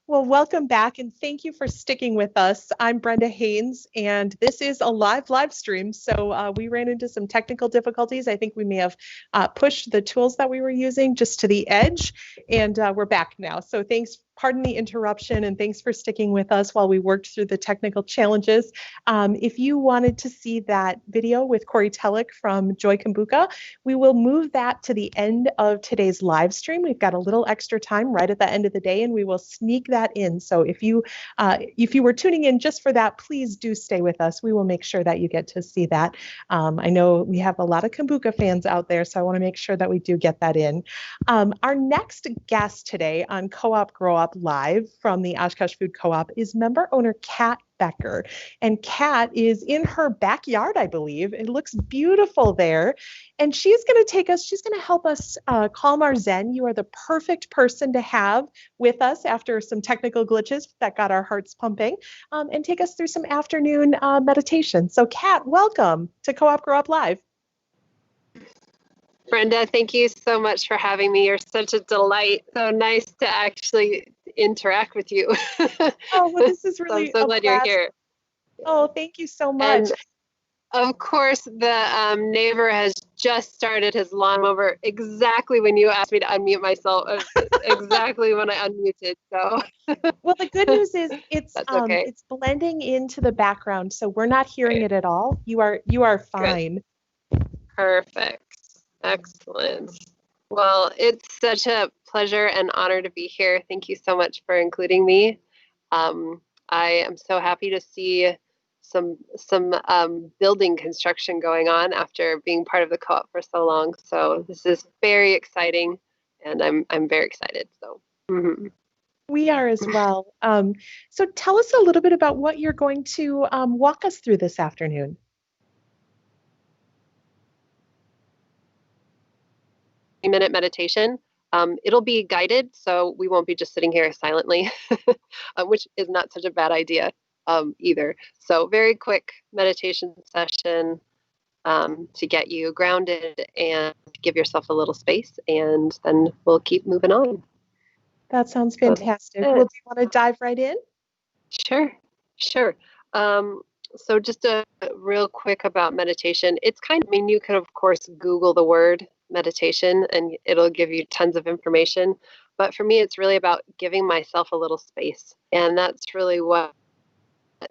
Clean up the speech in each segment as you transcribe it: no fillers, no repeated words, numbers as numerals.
Well, welcome back and thank you for sticking with us. I'm Brenda Haynes, and this is a live stream. So we ran into some technical difficulties. I think we may have pushed the tools that we were using just to the edge, and we're back now. So thanks. Pardon the interruption, and thanks for sticking with us while we worked through the technical challenges. If you wanted to see that video with Corey Tellick from Joy Kombucha, we will move that to the end of today's live stream. We've got a little extra time right at the end of the day, and we will sneak that in. So if you were tuning in just for that, please do stay with us. We will make sure that you get to see that. I know we have a lot of Kombucha fans out there, so I want to make sure that we do get that in. Our next guest today on Co-op Grow Up Live from the Oshkosh Food Co-op is member owner Kat Becker. And Kat is in her backyard, I believe. It looks beautiful there. And she's going to help us calm our zen. You are the perfect person to have with us after some technical glitches that got our hearts pumping, and take us through some afternoon meditation. So Kat, welcome to Co-op Grow Up Live. Brenda, thank you so much for having me. You're such a delight. So nice to actually interact with you. Oh, well, this is really so I'm so glad you're here. Oh, thank you so much. And of course, the neighbor has just started his lawnmower exactly when you asked me to unmute myself, exactly when I unmuted. So, well, the good news is it's okay. It's blending into the background, so we're not hearing it at all. You are fine. Good. Perfect. Excellent. Well, it's such a pleasure and honor to be here. Thank you so much for including me. I am so happy to see some building construction going on after being part of the co-op for so long. So this is very exciting, and I'm very excited. So. Mm-hmm. We are as well. So tell us a little bit about what you're going to walk us through this afternoon. Minute meditation. It'll be guided, so we won't be just sitting here silently, which is not such a bad idea either. So very quick meditation session to get you grounded and give yourself a little space, and then we'll keep moving on. That sounds fantastic. Well, do you want to dive right in? Sure. So just a real quick about meditation. It's you can of course Google the word meditation and it'll give you tons of information. But for me, it's really about giving myself a little space. And that's really what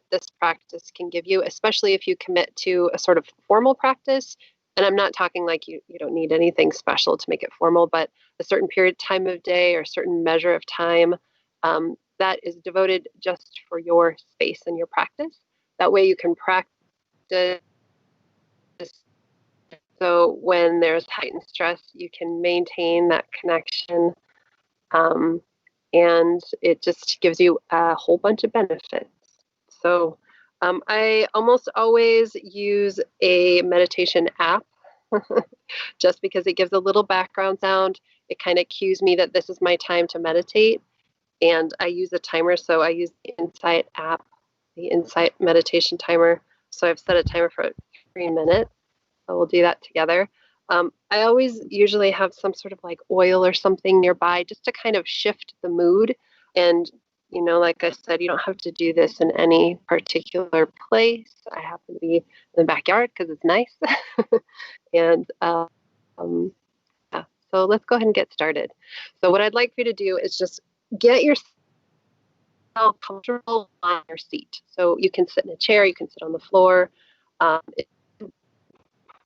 this practice can give you, especially if you commit to a sort of formal practice. And I'm not talking like you don't need anything special to make it formal, but a certain period time of day or a certain measure of time that is devoted just for your space and your practice. That way you can practice. So when there's heightened stress, you can maintain that connection. And it just gives you a whole bunch of benefits. So I almost always use a meditation app just because it gives a little background sound. It kind of cues me that this is my time to meditate. And I use a timer, so I use the Insight app, the Insight meditation timer. So I've set a timer for 3 minutes. So we'll do that together. I always usually have some sort of like oil or something nearby just to kind of shift the mood. And, like I said, you don't have to do this in any particular place. I happen to be in the backyard because it's nice. And yeah, so let's go ahead and get started. So what I'd like for you to do is just get yourself comfortable on your seat. So you can sit in a chair, you can sit on the floor. It's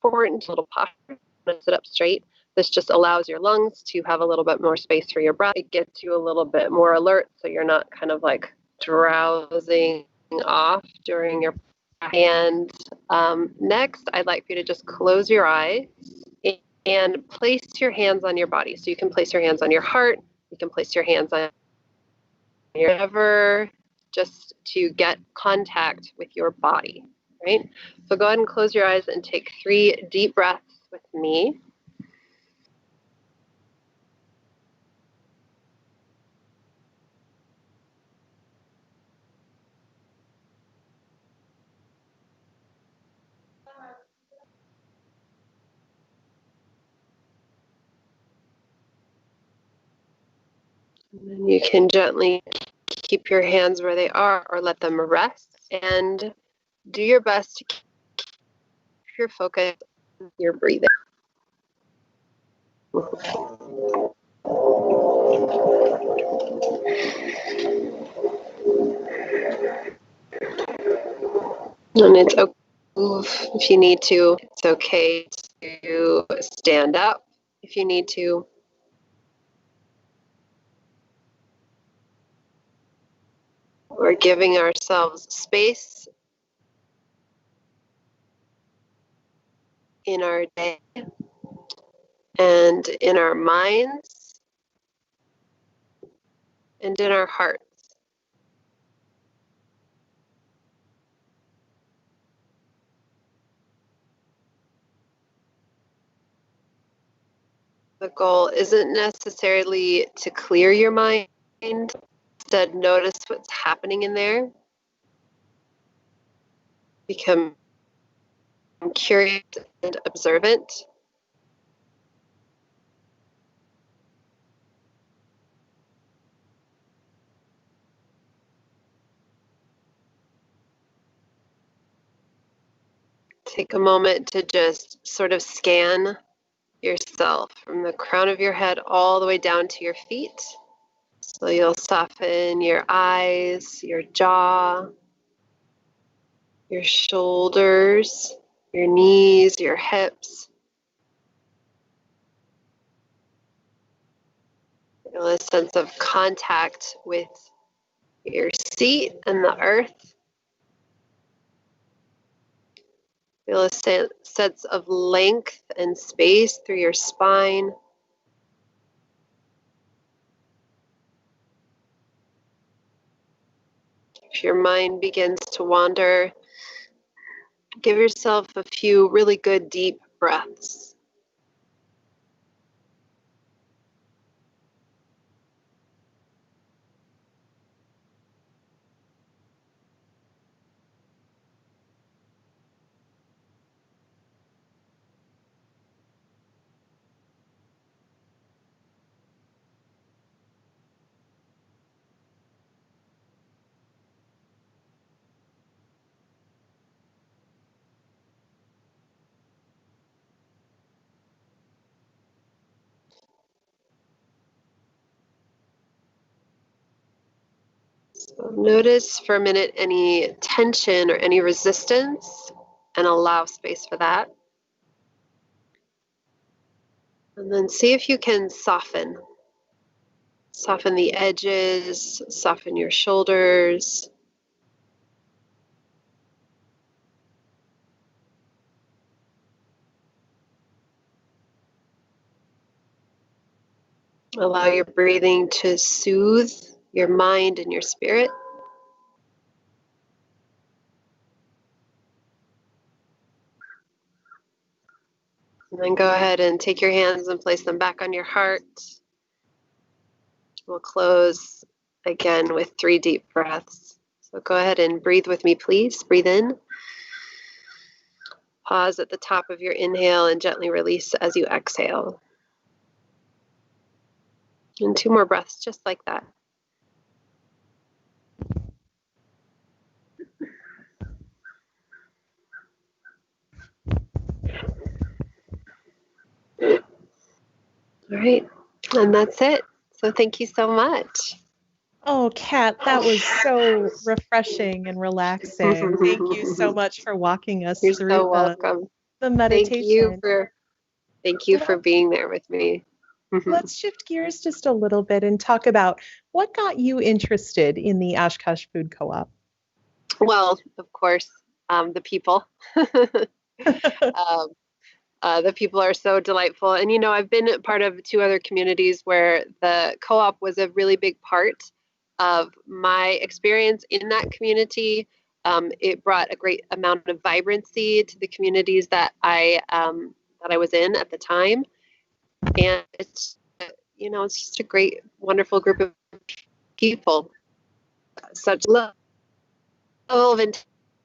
important, a little posture, to sit up straight. This just allows your lungs to have a little bit more space for your breath. It gets you a little bit more alert, so you're not kind of like drowsing off during your practice. And next, I'd like for you to just close your eyes and place your hands on your body. So you can place your hands on your heart, you can place your hands on your whatever, just to get contact with your body, right? So go ahead and close your eyes and take 3 deep breaths with me. And then you can gently keep your hands where they are or let them rest, and do your best to keep your focus on your breathing. And it's okay to move if you need to. It's okay to stand up if you need to. We're giving ourselves space in our day and in our minds and in our hearts. The goal isn't necessarily to clear your mind. Instead, notice what's happening in there. Become curious and observant. Take a moment to just sort of scan yourself from the crown of your head all the way down to your feet. So you'll soften your eyes, your jaw, your shoulders, your knees, your hips. Feel a sense of contact with your seat and the earth. Feel a sense of length and space through your spine. If your mind begins to wander, give yourself a few really good deep breaths. So notice for a minute any tension or any resistance and allow space for that. And then see if you can soften. Soften the edges, soften your shoulders. Allow your breathing to soothe your mind and your spirit. And then go ahead and take your hands and place them back on your heart. We'll close again with 3 deep breaths. So go ahead and breathe with me, please. Breathe in. Pause at the top of your inhale and gently release as you exhale. And 2 more breaths just like that. All right, and that's it. So thank you so much. Oh, Kat, that was so refreshing and relaxing. Thank you so much for walking us You're through so welcome. the meditation. Thank you for being there with me. Let's shift gears just a little bit and talk about what got you interested in the Oshkosh Food Co-op. Well, of course, the people. The people are so delightful. And, you know, I've been part of 2 other communities where the co-op was a really big part of my experience in that community. It brought a great amount of vibrancy to the communities that I was in at the time. And it's, you know, it's just a great, wonderful group of people. Such love of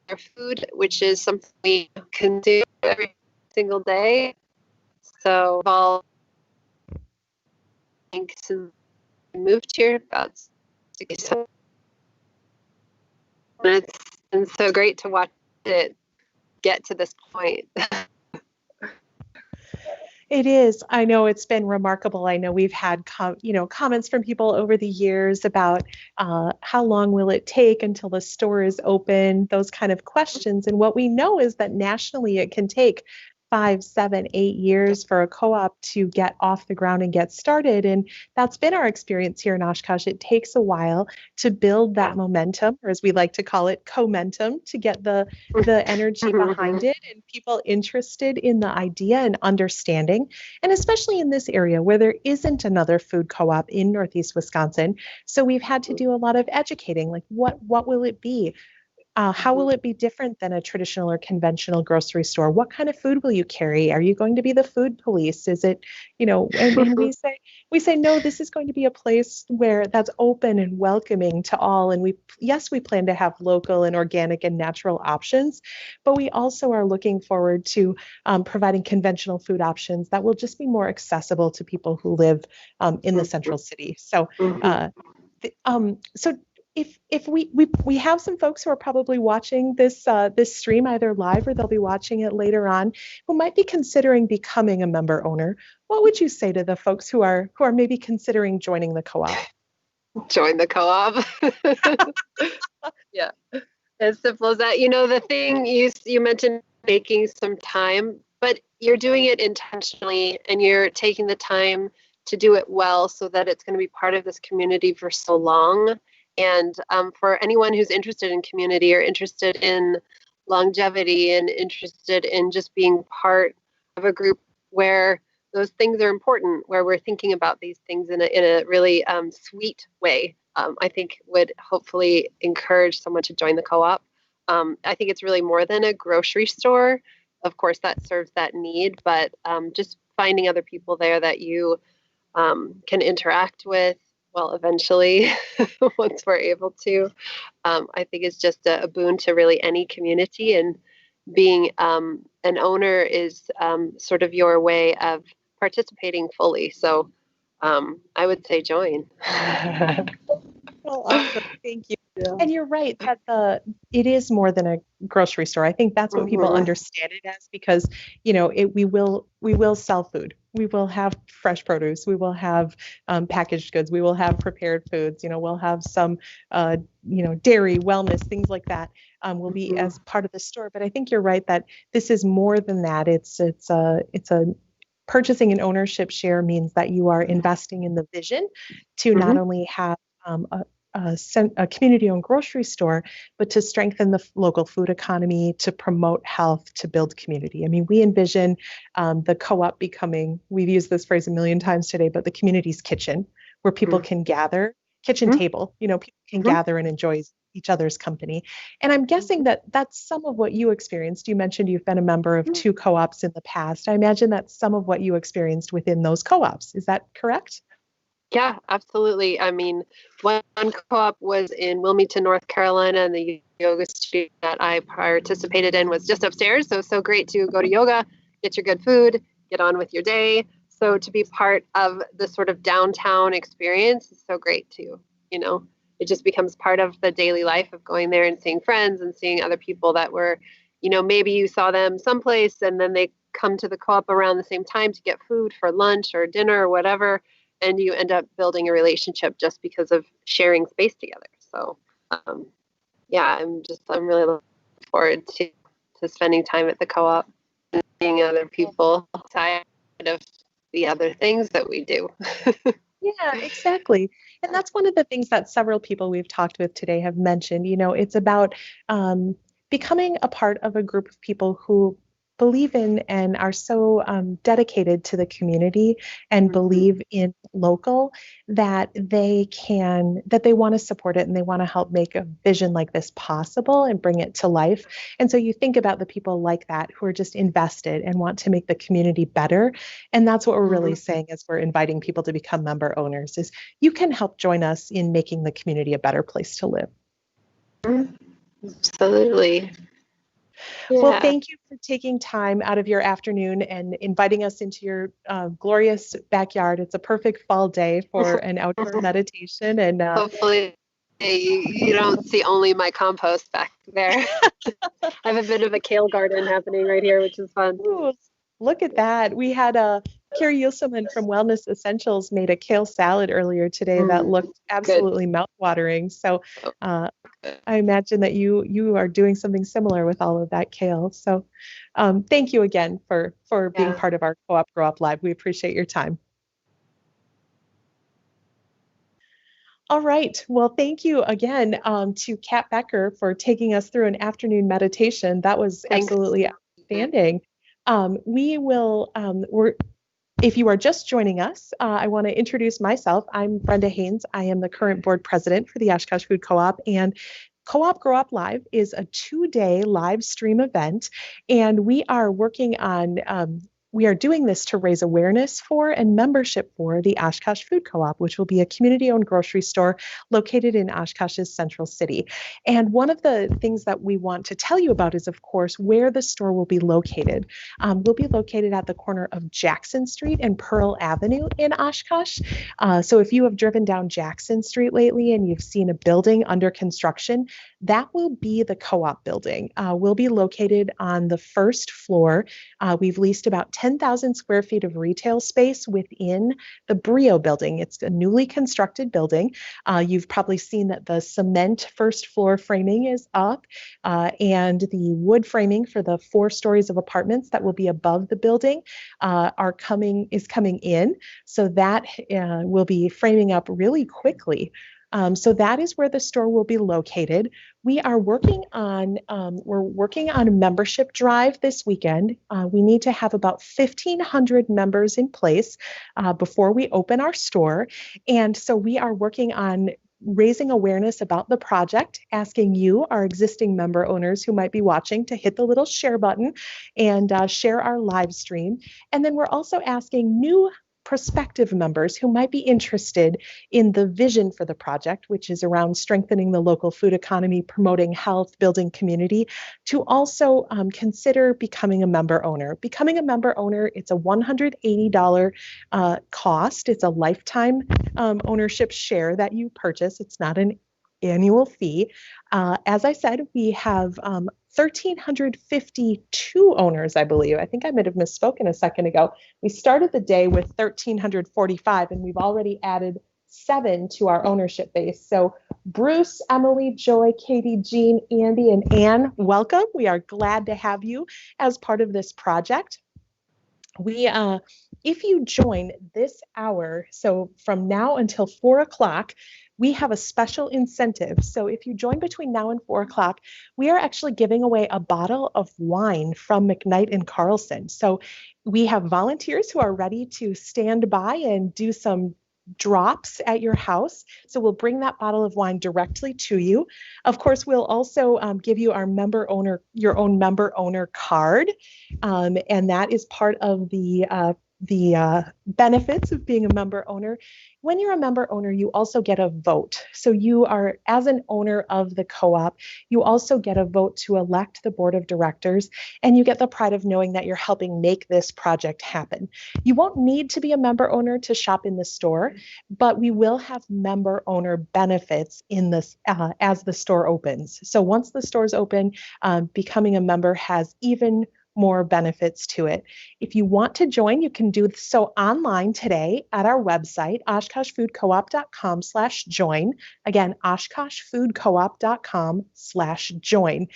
our food, which is something we consume every single day. So, all since we moved here about 6 It's been so great to watch it get to this point. It is. I know it's been remarkable. I know we've had comments from people over the years about how long will it take until the store is open, those kind of questions. And what we know is that nationally it can take 5, 7, 8 years for a co-op to get off the ground and get started. And that's been our experience here in Oshkosh. It takes a while to build that momentum, or as we like to call it, co-mentum, to get the energy behind it and people interested in the idea and understanding. And especially in this area where there isn't another food co-op in Northeast Wisconsin. So we've had to do a lot of educating, like what will it be? How will it be different than a traditional or conventional grocery store? What kind of food will you carry? Are you going to be the food police? Is it, and we say, no, this is going to be a place where that's open and welcoming to all. And we plan to have local and organic and natural options, but we also are looking forward to providing conventional food options that will just be more accessible to people who live in the central city. So, so if we have some folks who are probably watching this stream either live or they'll be watching it later on who might be considering becoming a member owner, what would you say to the folks who are maybe considering joining the co-op? Join the co-op. Yeah, as simple as that. The thing you mentioned, making some time, but you're doing it intentionally and you're taking the time to do it well so that it's going to be part of this community for so long. And for anyone who's interested in community or interested in longevity and interested in just being part of a group where those things are important, where we're thinking about these things in a really sweet way, I think would hopefully encourage someone to join the co-op. I think it's really more than a grocery store. Of course, that serves that need, but just finding other people there that you can interact with, well, eventually, once we're able to, I think it's just a boon to really any community. And being an owner is sort of your way of participating fully. So I would say join. Well, awesome. Thank you. Yeah. And you're right that it is more than a grocery store. I think that's what people understand it as, because we will sell food. We will have fresh produce. We will have packaged goods. We will have prepared foods. We'll have some dairy, wellness, things like that will be as part of the store. But I think you're right that this is more than that. It's a purchasing an ownership share means that you are investing in the vision to not only have a community-owned grocery store, but to strengthen the local food economy, to promote health, to build community. I mean, we envision the co-op becoming, we've used this phrase a million times today, but the community's kitchen, where people can gather, kitchen table, people can gather and enjoy each other's company. And I'm guessing that that's some of what you experienced. You mentioned you've been a member of 2 co-ops in the past. I imagine that's some of what you experienced within those co-ops. Is that correct? Yeah, absolutely. I mean, one co-op was in Wilmington, North Carolina, and the yoga studio that I participated in was just upstairs. So, so great to go to yoga, get your good food, get on with your day. So to be part of the sort of downtown experience is so great too. It just becomes part of the daily life of going there and seeing friends and seeing other people that were, maybe you saw them someplace and then they come to the co-op around the same time to get food for lunch or dinner or whatever. And you end up building a relationship just because of sharing space together. So, yeah, I'm really looking forward to spending time at the co-op and seeing other people outside of the other things that we do. Yeah, exactly. And that's one of the things that several people we've talked with today have mentioned. It's about becoming a part of a group of people who believe in and are so dedicated to the community and believe in local that they want to support it and they want to help make a vision like this possible and bring it to life. And so you think about the people like that who are just invested and want to make the community better. And that's what we're really saying as we're inviting people to become member owners is you can help join us in making the community a better place to live. Absolutely. Yeah. Well, thank you for taking time out of your afternoon and inviting us into your glorious backyard. It's a perfect fall day for an outdoor meditation. And hopefully You don't see only my compost back there. I have a bit of a kale garden happening right here, which is fun. Ooh, look at that. We had Carrie Yuselman from Wellness Essentials made a kale salad earlier today that looked Good. absolutely mouth-watering. So Oh, good. I imagine that you are doing something similar with all of that kale. So thank you again for being part of our Co-op Grow Up Live. We appreciate your time. All right. Well, thank you again to Kat Becker for taking us through an afternoon meditation. That was Thanks. absolutely outstanding. If you are just joining us, I want to introduce myself. I'm Brenda Haynes. I am the current board president for the Oshkosh Food Co-op, and Co-op Grow Up Live is a 2-day live stream event, and we are working on we are doing this to raise awareness for and membership for the Oshkosh Food Co-op, which will be a community-owned grocery store located in Oshkosh's Central City. And one of the things that we want to tell you about is, of course, where the store will be located. We'll be located at the corner of Jackson Street and Pearl Avenue in Oshkosh. So if you have driven down Jackson Street lately and you've seen a building under construction, that will be the co-op building. We'll be located on the first floor. We've leased about 10,000 square feet of retail space within the Brio building. It's a newly constructed building. You've probably seen that the cement first floor framing is up, and the wood framing for the 4 stories of apartments that will be above the building is coming in. So that will be framing up really quickly. So that is where the store will be located. We are working on a membership drive this weekend. We need to have about 1,500 members in place before we open our store. And so we are working on raising awareness about the project, asking you, our existing member owners who might be watching, to hit the little share button and share our live stream. And then we're also asking new prospective members who might be interested in the vision for the project, which is around strengthening the local food economy, promoting health, building community, to also consider becoming a member owner. Becoming a member owner, it's a $180 cost. It's a lifetime ownership share that you purchase. It's not an annual fee. As I said, we have 1,352 owners, I believe. I think I might have misspoken a second ago. We started the day with 1,345, and we've already added 7 to our ownership base. So Bruce, Emily, Joy, Katie, Jean, Andy, and Anne, welcome. We are glad to have you as part of this project. If you join this hour, so from now until 4 o'clock, we have a special incentive. So if you join between now and 4 o'clock, we are actually giving away a bottle of wine from McKnight and Carlson. So we have volunteers who are ready to stand by and do some drops at your house. So we'll bring that bottle of wine directly to you. Of course, we'll also give you your own member owner card. And that is part of the benefits of being a member owner. When you're a member owner, you also get a vote. So you are, as an owner of the co-op, you also get a vote to elect the board of directors, and you get the pride of knowing that you're helping make this project happen. You won't need to be a member owner to shop in the store, but we will have member owner benefits in this as the store opens. So once the stores open, becoming a member has even more benefits to it. If you want to join, you can do so online today at our website, oshkoshfoodcoop.com/join. Again, oshkoshfoodcoop.com/join.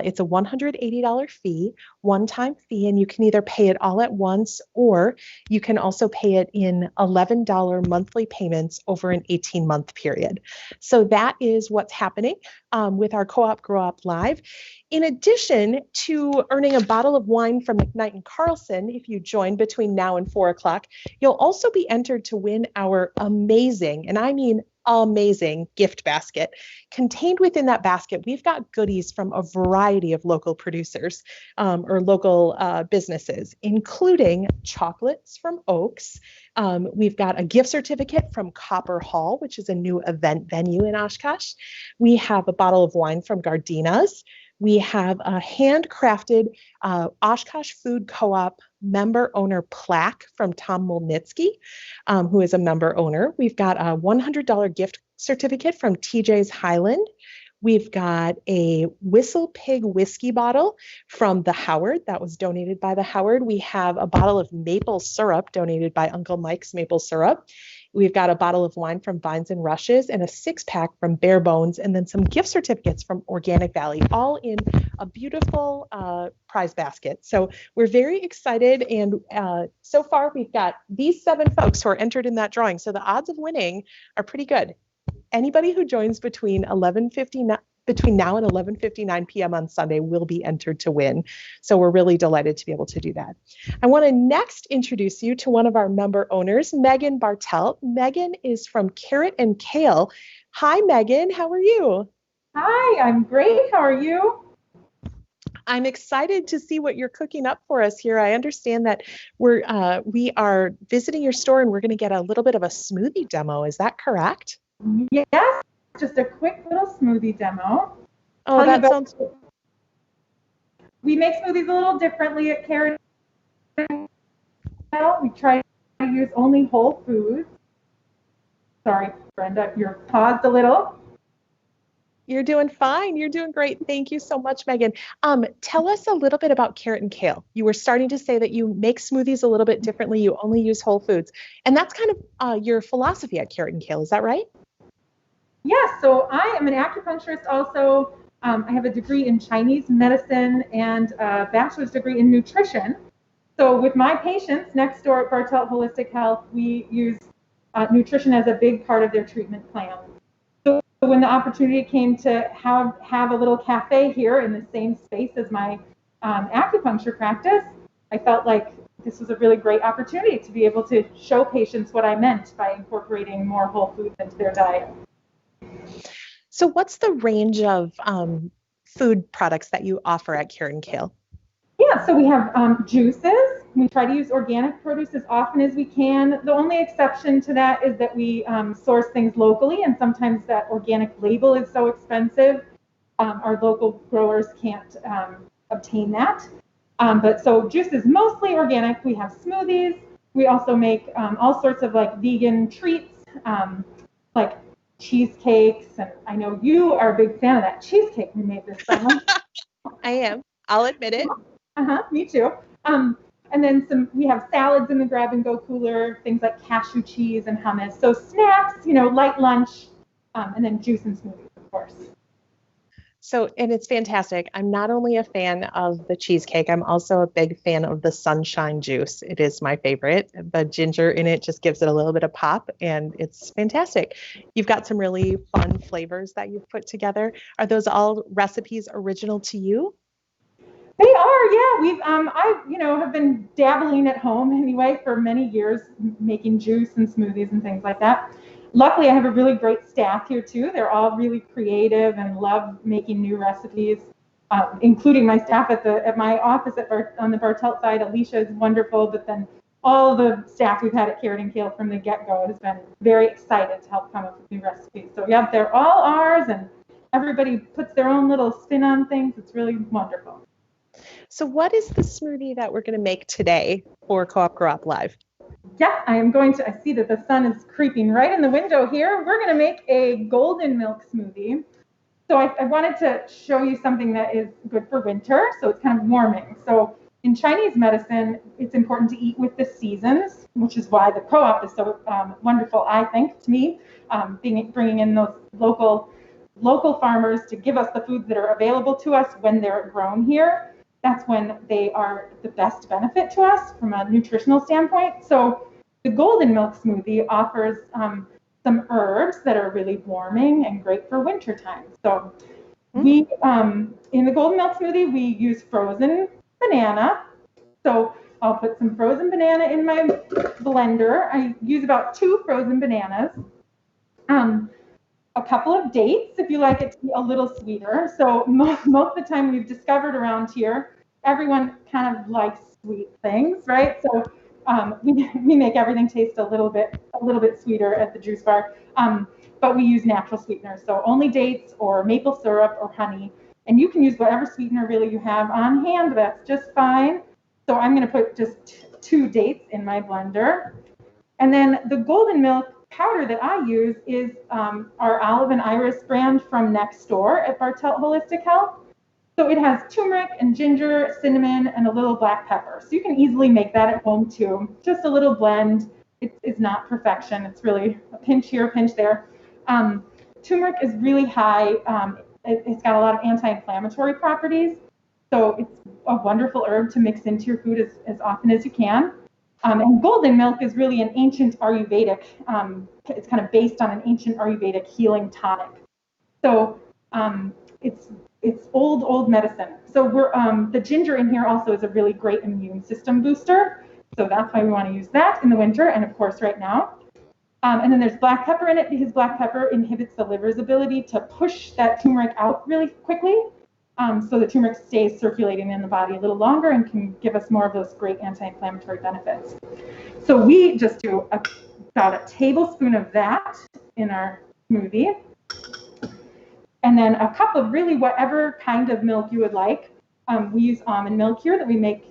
It's a $180 fee, one-time fee, and you can either pay it all at once, or you can also pay it in $11 monthly payments over an 18-month period. So that is what's happening with our Co-op Grow Up Live. In addition to earning a bottle of wine from McKnight and Carlson, if you join between now and 4 o'clock, you'll also be entered to win our amazing, and I mean amazing, gift basket. Contained within that basket, we've got goodies from a variety of local producers or local businesses, including chocolates from Oaks. We've got a gift certificate from Copper Hall, which is a new event venue in Oshkosh. We have a bottle of wine from Gardina's. We have a handcrafted Oshkosh Food Co-op member owner plaque from Tom Molnitsky, who is a member owner. We've got a $100 gift certificate from TJ's Highland. We've got a Whistle Pig whiskey bottle from the Howard that was donated by the Howard. We have a bottle of maple syrup donated by Uncle Mike's Maple Syrup. We've got a bottle of wine from Vines and Rushes and a 6-pack from Bare Bones, and then some gift certificates from Organic Valley, all in a beautiful prize basket. So we're very excited. And so far, we've got these 7 folks who are entered in that drawing. So the odds of winning are pretty good. Anybody who joins between now and 11:59 p.m. on Sunday will be entered to win. So we're really delighted to be able to do that. I want to next introduce you to one of our member owners, Megan Bartelt. Megan is from Carrot and Kale. Hi, Megan. How are you? Hi, I'm great. How are you? I'm excited to see what you're cooking up for us here. I understand that we are visiting your store and we're going to get a little bit of a smoothie demo. Is that correct? Yes, just a quick little smoothie demo. Oh, that sounds good. We make smoothies a little differently at Carrot. We try to use only whole foods. Sorry, Brenda, you're paused a little. You're doing fine. You're doing great. Thank you so much, Megan. Tell us a little bit about Carrot and Kale. You were starting to say that you make smoothies a little bit differently. You only use whole foods. And that's kind of your philosophy at Carrot and Kale. Is that right? Yes, so I am an acupuncturist also. I have a degree in Chinese medicine and a bachelor's degree in nutrition. So with my patients next door at Bartelt Holistic Health, we use nutrition as a big part of their treatment plan. So when the opportunity came to have a little cafe here in the same space as my acupuncture practice, I felt like this was a really great opportunity to be able to show patients what I meant by incorporating more whole foods into their diet. So what's the range of food products that you offer at Carrot and Kale? Yeah, so we have juices. We try to use organic produce as often as we can. The only exception to that is that we source things locally, and sometimes that organic label is so expensive, our local growers can't obtain that. But so juice is mostly organic. We have smoothies. We also make all sorts of like vegan treats, like cheesecakes, and I know you are a big fan of that cheesecake we made this summer. I am. I'll admit it. Me too. And then we have salads in the grab and go cooler, things like cashew cheese and hummus. So snacks, light lunch, and then juice and smoothies, of course. So, and it's fantastic. I'm not only a fan of the cheesecake, I'm also a big fan of the sunshine juice. It is my favorite. The ginger in it just gives it a little bit of pop, and it's fantastic. You've got some really fun flavors that you've put together. Are those all recipes original to you? They are, yeah. I have been dabbling at home anyway for many years, making juice and smoothies and things like that. Luckily, I have a really great staff here too. They're all really creative and love making new recipes, including my staff at my office on the Bartelt side. Alicia is wonderful, but then all the staff we've had at Carrot and Kale from the get-go has been very excited to help come up with new recipes. So yeah, they're all ours, and everybody puts their own little spin on things. It's really wonderful. So what is the smoothie that we're going to make today for Co-op Grow Up Live? Yeah, I see that the sun is creeping right in the window here. We're going to make a golden milk smoothie. So I wanted to show you something that is good for winter, so it's kind of warming. So in Chinese medicine, it's important to eat with the seasons, which is why the co-op is so wonderful, I think, to me, bringing in those local farmers to give us the foods that are available to us when they're grown here. That's when they are the best benefit to us from a nutritional standpoint. So the golden milk smoothie offers some herbs that are really warming and great for winter time. So we, in the golden milk smoothie, we use frozen banana. So I'll put some frozen banana in my blender. I use about 2 frozen bananas. A couple of dates, if you like it to be a little sweeter. So most of the time we've discovered around here, everyone kind of likes sweet things, right? So we make everything taste a little bit sweeter at the juice bar, but we use natural sweeteners. So only dates or maple syrup or honey, and you can use whatever sweetener really you have on hand. That's just fine. So I'm going to put just 2 dates in my blender, and then the golden milk powder that I use is our Olive and Iris brand from next door at Bartelt Holistic Health. So it has turmeric and ginger, cinnamon, and a little black pepper. So you can easily make that at home too. Just a little blend. It's not perfection. It's really a pinch here, a pinch there. Turmeric is really high. It's got a lot of anti-inflammatory properties. So it's a wonderful herb to mix into your food as often as you can. And golden milk is really an ancient Ayurvedic, it's kind of based on an ancient Ayurvedic healing tonic. So it's old medicine. So the ginger in here also is a really great immune system booster. So that's why we want to use that in the winter and of course right now. And then there's black pepper in it because black pepper inhibits the liver's ability to push that turmeric out really quickly. So the turmeric stays circulating in the body a little longer and can give us more of those great anti-inflammatory benefits. So we just do about a tablespoon of that in our smoothie. And then a cup of really whatever kind of milk you would like. We use almond milk here that we make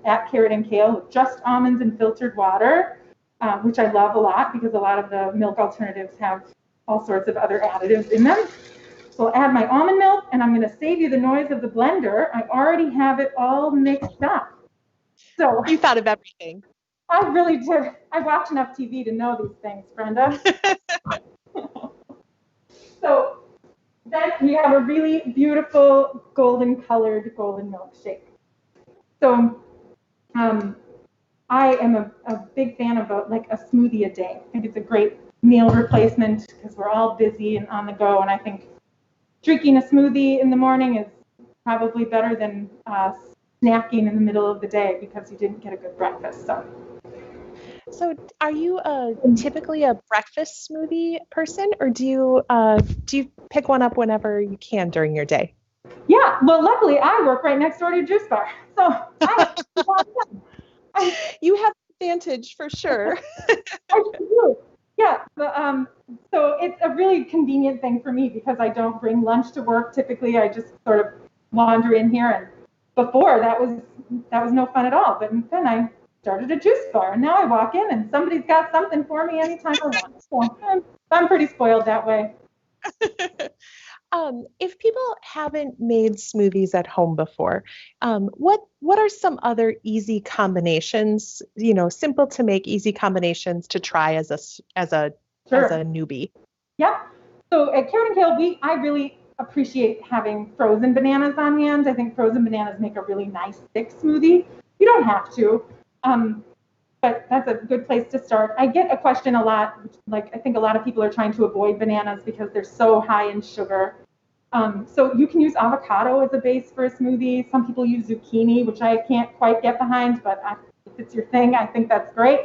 at Carrot and Kale with just almonds and filtered water, which I love a lot because a lot of the milk alternatives have all sorts of other additives in them. So I'll add my almond milk, and I'm going to save you the noise of the blender. I already have it all mixed up. So You thought of everything. I really did. I watch enough TV to know these things, Brenda. So then we have a really beautiful golden colored golden milkshake. So I am a big fan of a smoothie a day. I think it's a great meal replacement because we're all busy and on the go, and I think drinking a smoothie in the morning is probably better than snacking in the middle of the day because you didn't get a good breakfast. So are you typically a breakfast smoothie person, or do you pick one up whenever you can during your day? Yeah, well, luckily I work right next door to a juice bar, so You have advantage for sure. I do. Yeah, but, so it's a really convenient thing for me because I don't bring lunch to work. Typically, I just sort of wander in here, and before that was no fun at all. But then I started a juice bar, and now I walk in and somebody's got something for me anytime I want. So I'm pretty spoiled that way. If people haven't made smoothies at home before, what are some other easy combinations? Simple to make, easy combinations to try as a newbie. Yeah. So at Carrot and Kale, I really appreciate having frozen bananas on hand. I think frozen bananas make a really nice thick smoothie. You don't have to, but that's a good place to start. I get a question a lot, I think a lot of people are trying to avoid bananas because they're so high in sugar. So you can use avocado as a base for a smoothie. Some people use zucchini, which I can't quite get behind, but if it's your thing, I think that's great.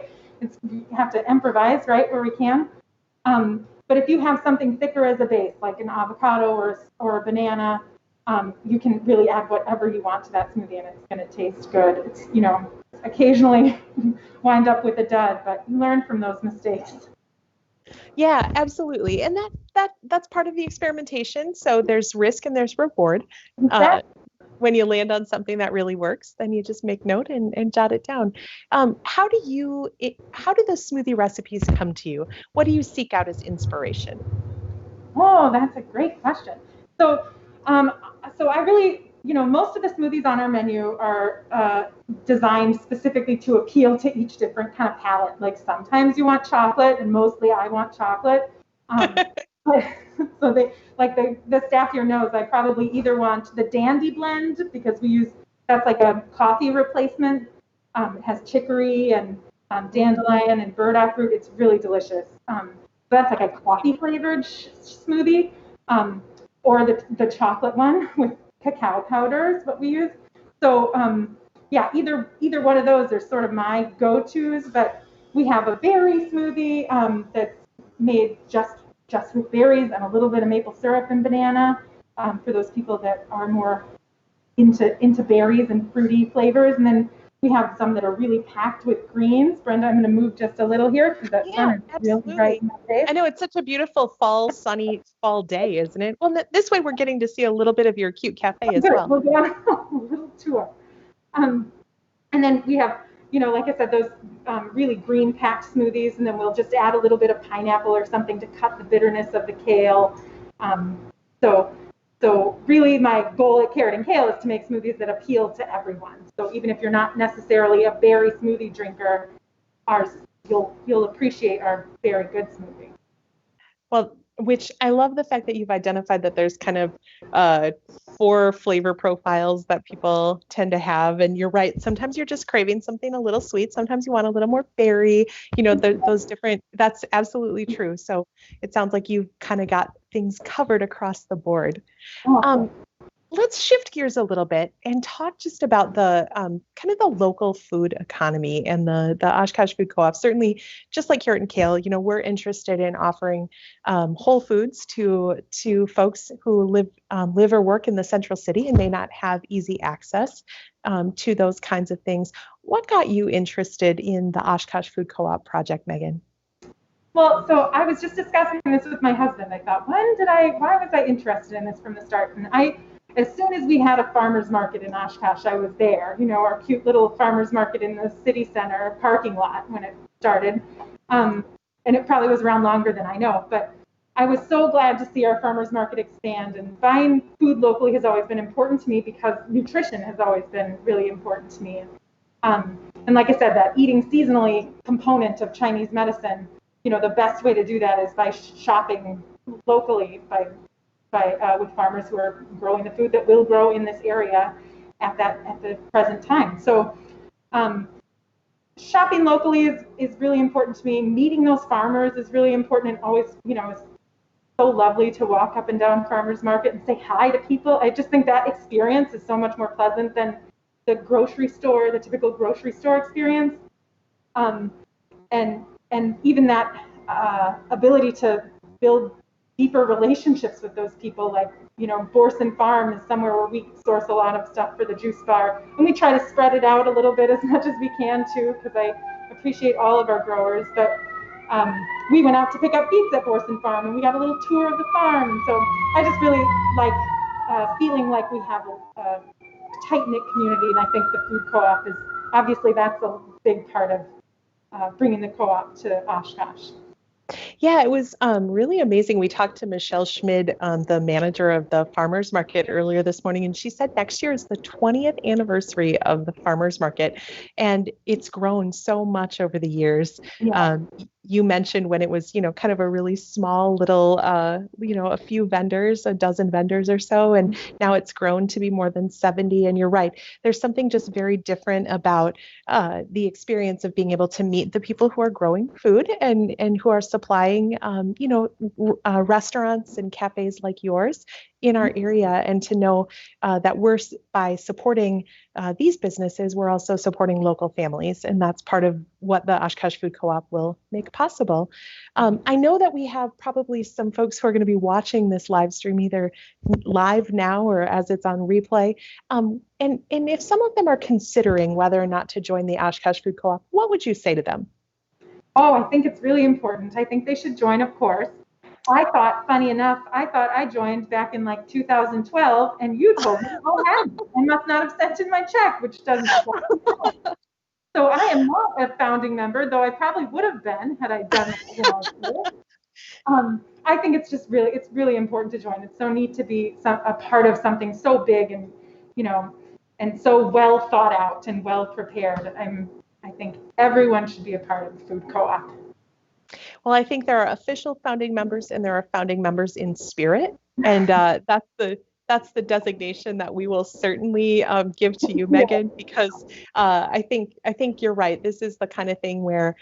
We have to improvise, right, where we can. But if you have something thicker as a base, like an avocado or a banana, you can really add whatever you want to that smoothie, and it's going to taste good. It's, occasionally wind up with a dud, but you learn from those mistakes. Yeah, absolutely. And that's part of the experimentation. So there's risk and there's reward. When you land on something that really works, then you just make note and jot it down. How do the smoothie recipes come to you? What do you seek out as inspiration? Oh, that's a great question. So I really, most of the smoothies on our menu are designed specifically to appeal to each different kind of palate. Like sometimes you want chocolate, and mostly I want chocolate. So the staff here knows I probably either want the Dandy blend because that's like a coffee replacement. It has chicory and dandelion and burdock root. It's really delicious. So that's like a coffee flavored smoothie. Or the chocolate one with cacao powder is what we use. So either one of those are sort of my go-tos. But we have a berry smoothie that's made just with berries and a little bit of maple syrup and banana for those people that are more into berries and fruity flavors. And then we have some that are really packed with greens. Brenda, I'm going to move just a little here because that sun is really bright in my face. I know, it's such a beautiful sunny fall day, isn't it? Well, this way we're getting to see a little bit of your cute cafe as well. We'll go on a little tour. And then we have, like I said, those really green packed smoothies, and then we'll just add a little bit of pineapple or something to cut the bitterness of the kale. So really my goal at Carrot and Kale is to make smoothies that appeal to everyone. So even if you're not necessarily a berry smoothie drinker, you'll appreciate our very good smoothie. Well, which I love the fact that you've identified that there's kind of 4 flavor profiles that people tend to have. And you're right. Sometimes you're just craving something a little sweet. Sometimes you want a little more berry, those different, that's absolutely true. So it sounds like you've kind of got things covered across the board. Let's shift gears a little bit and talk just about the kind of the local food economy and the Oshkosh Food Co-op. Certainly, just like Carrot and Kale, we're interested in offering whole foods to folks who live or work in the Central City and may not have easy access to those kinds of things. What got you interested in the Oshkosh Food Co-op project, Megan? Well, so I was just discussing this with my husband. I thought, why was I interested in this from the start? And as soon as we had a farmer's market in Oshkosh, I was there, our cute little farmer's market in the city center parking lot when it started. And it probably was around longer than I know, but I was so glad to see our farmer's market expand, and buying food locally has always been important to me because nutrition has always been really important to me. And like I said, that eating seasonally component of Chinese medicine, the best way to do that is by shopping locally, with farmers who are growing the food that will grow in this area at the present time. So shopping locally is really important to me. Meeting those farmers is really important, and always, it's so lovely to walk up and down farmers market and say hi to people. I just think that experience is so much more pleasant than the typical grocery store experience. And even that ability to build deeper relationships with those people, like Borson Farm is somewhere where we source a lot of stuff for the juice bar, and we try to spread it out a little bit as much as we can too, because I appreciate all of our growers. But we went out to pick up beets at Borson Farm, and we got a little tour of the farm, and so I just really like feeling like we have a tight-knit community, and I think the food co-op is obviously that's a big part of bringing the co-op to Oshkosh. Yeah, it was really amazing. We talked to Michelle Schmid, the manager of the farmers market, earlier this morning, and she said next year is the 20th anniversary of the farmers market, and it's grown so much over the years. Yeah. You mentioned when it was, kind of a really small little, a few vendors, a dozen vendors or so, and now it's grown to be more than 70. And you're right, there's something just very different about the experience of being able to meet the people who are growing food and who are supplying, restaurants and cafes like yours in our area, and to know that by supporting these businesses, we're also supporting local families, and that's part of what the Oshkosh Food Co-op will make possible. I know that we have probably some folks who are going to be watching this live stream either live now or as it's on replay. And if some of them are considering whether or not to join the Oshkosh Food Co-op, what would you say to them? Oh, I think it's really important. I think they should join, of course. Funny enough, I joined back in 2012, and you told me, I must not have sent in my check, which doesn't. So I am not a founding member, though I probably would have been had I done it. I think it's really important to join. It's so neat to be a part of something so big and, and so well thought out and well prepared. I think everyone should be a part of the food co-op. Well, I think there are official founding members and there are founding members in spirit, and that's the designation that we will certainly give to you, Megan, because I think you're right. This is the kind of thing where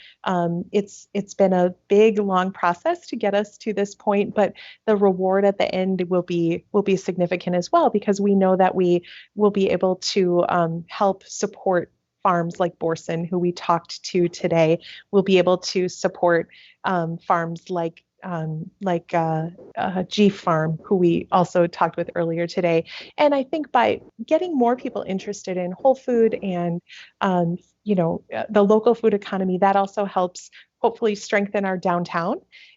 it's been a big, long process to get us to this point, but the reward at the end will be significant as well, because we know that we will be able to help support farms like Borson, who we talked to today. Will be able to support farms like G Farm, who we also talked with earlier today. And I think by getting more people interested in whole food and the local food economy, that also helps hopefully strengthen our downtown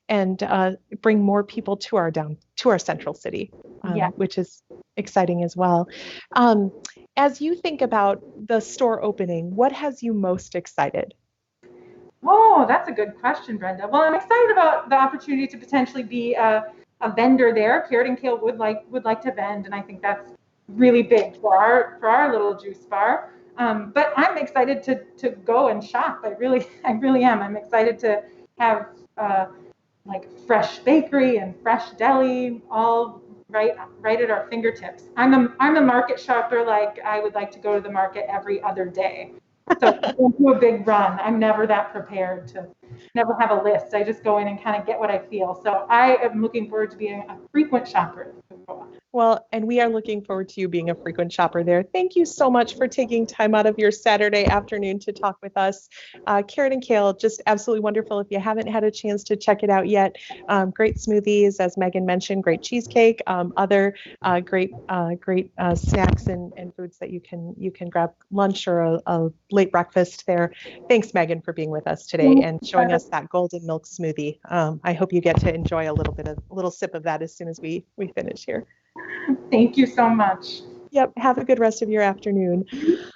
and bring more people to our central city, which is exciting as well. As you think about the store opening, what has you most excited? Oh, that's a good question, Brenda. Well, I'm excited about the opportunity to potentially be a vendor there. Carrot and Kale would like to vend, and I think that's really big for our little juice bar. But I'm excited to go and shop. I really am. I'm excited to have like fresh bakery and fresh deli all right at our fingertips. I'm a market shopper. Like I would like to go to the market every other day. So I don't do a big run. I'm never that prepared to never have a list. I just go in and kind of get what I feel. So I am looking forward to being a frequent shopper. Well, and we are looking forward to you being a frequent shopper there. Thank you so much for taking time out of your Saturday afternoon to talk with us. Carrot and Kale, just absolutely wonderful. If you haven't had a chance to check it out yet, great smoothies, as Megan mentioned, great cheesecake, other great snacks and foods that you can grab lunch or a late breakfast there. Thanks, Megan, for being with us today and showing us that golden milk smoothie. I hope you get to enjoy a little sip of that as soon as we finish here. Thank you so much. Yep. Have a good rest of your afternoon.